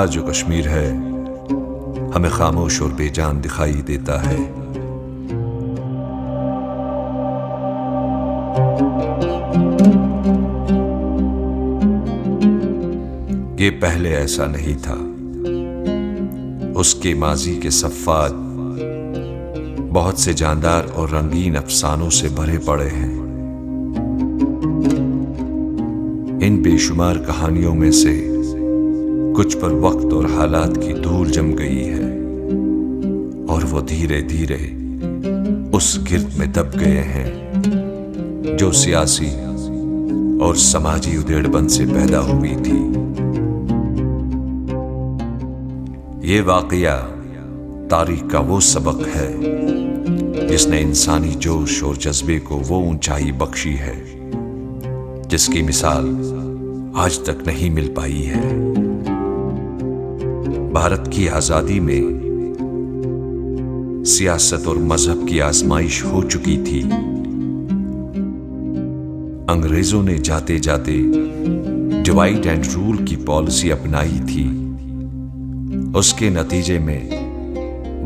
आज जो कश्मीर है हमें खामोश और बेजान दिखाई देता है। ये पहले ऐसा नहीं था। उसके माजी के सफ़ात बहुत से जानदार और रंगीन अफसानों से भरे पड़े हैं। इन बेशुमार कहानियों में से कुछ पर वक्त और हालात की धूल जम गई है और वो धीरे धीरे उस गिर्द में दब गए हैं जो सियासी और समाजी उधेड़बन से पैदा हुई थी। ये वाकया तारीख का वो सबक है जिसने इंसानी जोश और जज्बे को वो ऊंचाई बख्शी है जिसकी मिसाल आज तक नहीं मिल पाई है। भारत की आजादी में सियासत और मजहब की आजमाइश हो चुकी थी। अंग्रेजों ने जाते जाते डिवाइड एंड रूल की पॉलिसी अपनाई थी। उसके नतीजे में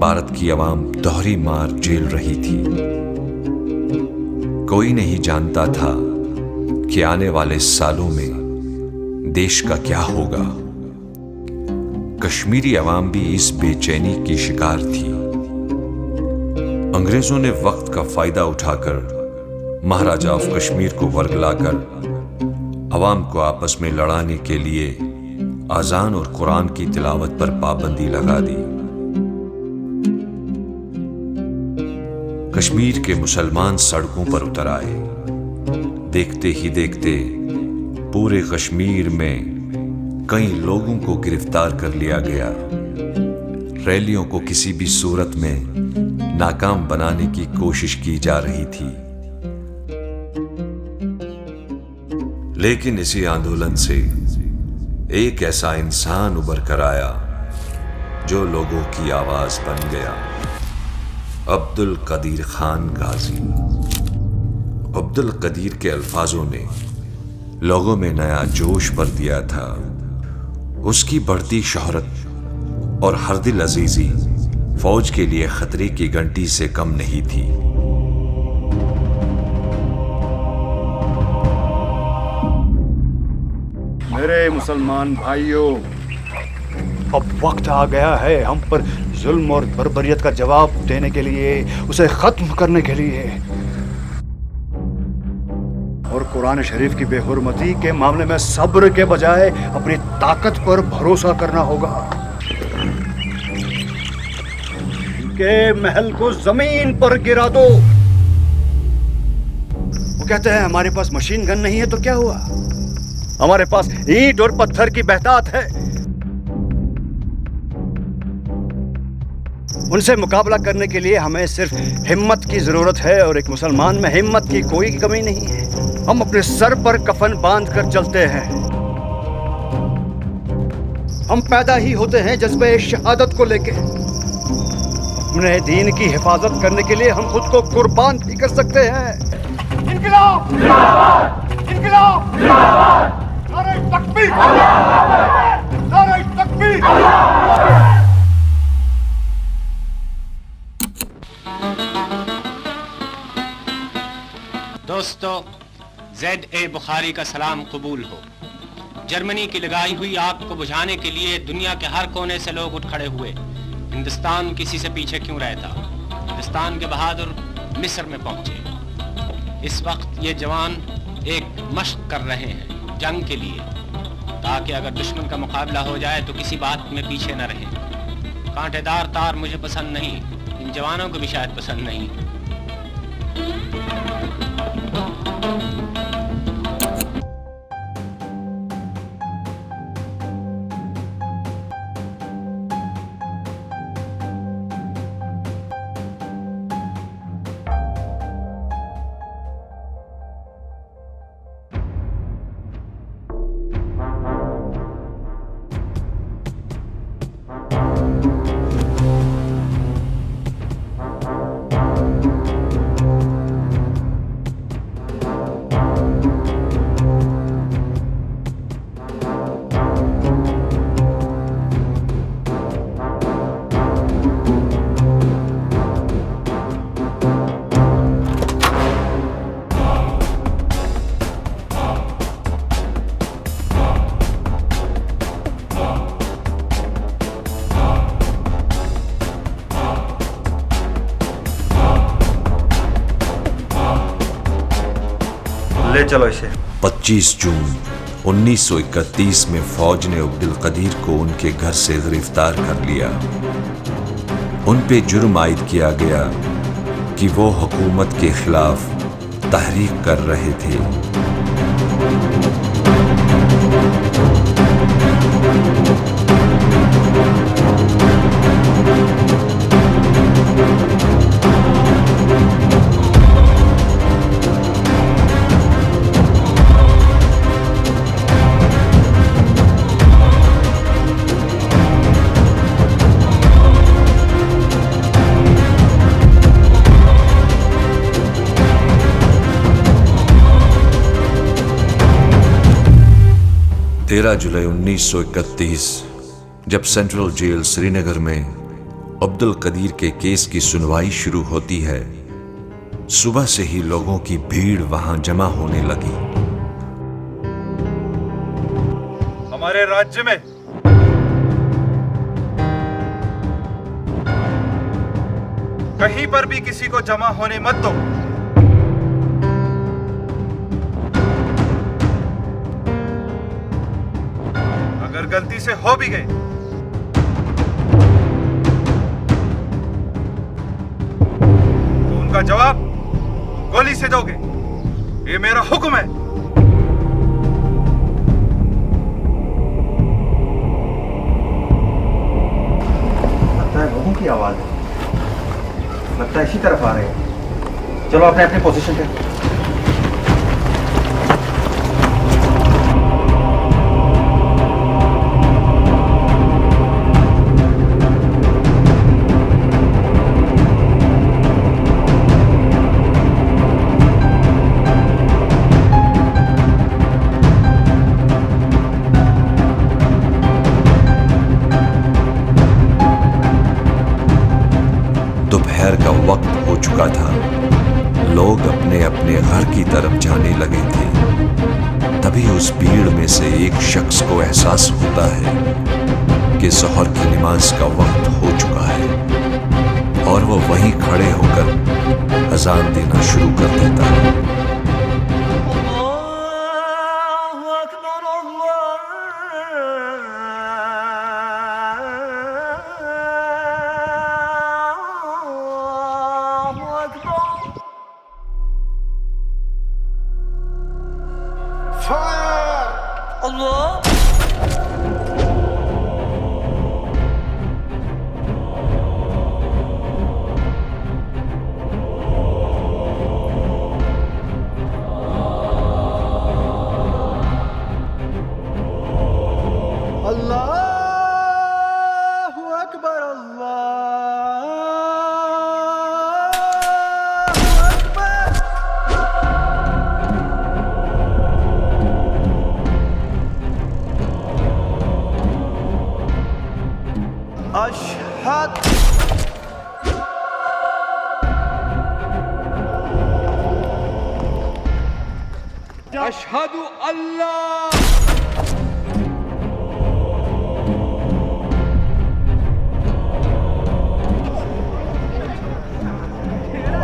भारत की आवाम दोहरी मार झेल रही थी। कोई नहीं जानता था कि आने वाले सालों में देश का क्या होगा। कश्मीरी आवाम भी इस बेचैनी की शिकार थी। अंग्रेजों ने वक्त का फायदा उठाकर महाराजा ऑफ कश्मीर को वर्गलाकर आवाम को आपस में लड़ाने के लिए अजान और कुरान की तिलावत पर पाबंदी लगा दी। कश्मीर के मुसलमान सड़कों पर उतर आए। देखते ही देखते पूरे कश्मीर में कई लोगों को गिरफ्तार कर लिया गया। रैलियों को किसी भी सूरत में नाकाम बनाने की कोशिश की जा रही थी। लेकिन इसी आंदोलन से एक ऐसा इंसान उभर कर आया जो लोगों की आवाज बन गया। अब्दुल कदीर खान गाजी। अब्दुल कदीर के अल्फाजों ने लोगों में नया जोश भर दिया था। उसकी बढ़ती शोहरत और हर दिल अजीजी फौज के लिए खतरे की घंटी से कम नहीं थी। मेरे मुसलमान भाइयों, अब वक्त आ गया है हम पर जुल्म और बर्बरियत का जवाब देने के लिए, उसे खत्म करने के लिए। और कुरान शरीफ की बेहुरमती के मामले में सब्र के बजाय अपनी ताकत पर भरोसा करना होगा। इनके महल को जमीन पर गिरा दो। वो कहते हैं हमारे पास मशीन गन नहीं है तो क्या हुआ, हमारे पास ईंट और पत्थर की बहतात है। उनसे मुकाबला करने के लिए हमें सिर्फ हिम्मत की जरूरत है और एक मुसलमान में हिम्मत की कोई कमी नहीं है। हम अपने सर पर कफन बांध कर चलते हैं। हम पैदा ही होते हैं जज्बे शहादत को लेके। अपने दीन की हिफाजत करने के लिए हम खुद को कुर्बान भी कर सकते हैं। इनकलाब जिंदाबाद, इनकलाब जिंदाबाद, नारे तकबीर, नारे तकबीर। दोस्तों, ZA बुखारी का सलाम कबूल हो। जर्मनी की लगाई हुई आग को बुझाने के लिए दुनिया के हर कोने से लोग उठ खड़े हुए। हिंदुस्तान किसी से पीछे क्यों रहता। हिंदुस्तान के बहादुर मिस्र में पहुंचे। इस वक्त ये जवान एक मश्क कर रहे हैं जंग के लिए, ताकि अगर दुश्मन का मुकाबला हो जाए तो किसी बात में पीछे न रहें। कांटेदार तार मुझे पसंद नहीं, इन जवानों को भी शायद पसंद नहीं। ले चलो इसे। 25 जून 1931 में फौज ने अब्दुल कदीर को उनके घर से गिरफ्तार कर लिया। उन पे जुर्म आयद किया गया कि वो हुकूमत के खिलाफ तहरीक कर रहे थे। तेरह जुलाई 1931 जब सेंट्रल जेल श्रीनगर में अब्दुल कदीर के केस की सुनवाई शुरू होती है, सुबह से ही लोगों की भीड़ वहां जमा होने लगी। हमारे राज्य में कहीं पर भी किसी को जमा होने मत दो। अगर गलती से हो भी गए तो उनका जवाब गोली से दोगे। ये मेरा हुक्म है। लगता है लोगों की आवाज है, लगता है इसी तरफ आ रहे हैं। चलो अपने अपने पोजीशन पे। दोपहर का वक्त हो चुका था। लोग अपने अपने घर की तरफ जाने लगे थे। तभी उस भीड़ में से एक शख्स को एहसास होता है कि ज़ोहर की नमाज का वक्त हो चुका है और वो वहीं खड़े होकर अजान देना शुरू कर देता है। अशहदु अल्लाह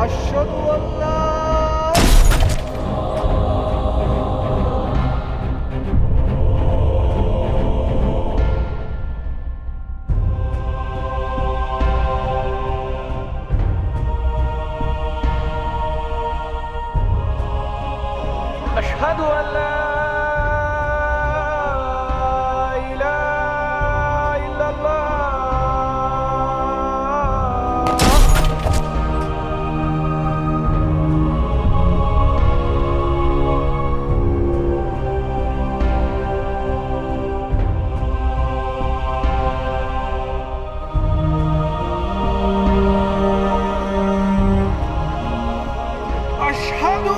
अशहदु अल्लाह अशहदु अल्ला इलाहा इल्लल्लाह। अशहदु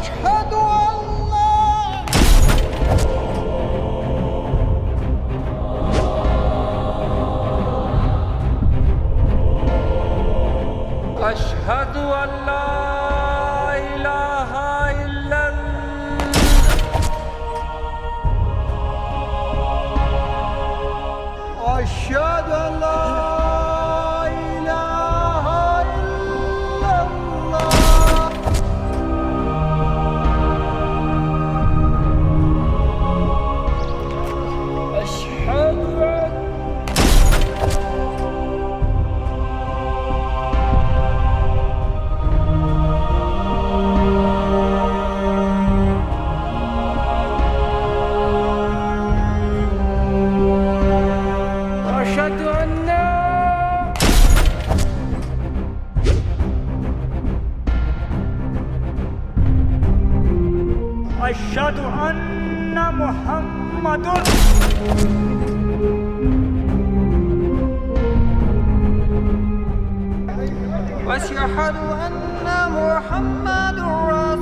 अशहदु अल्लाह अशहदु अल्ला इलाहा इल्लल्लाह। अशहदु अन्ना मुहम्मदुर अशहदु अन्ना मुहम्मदुर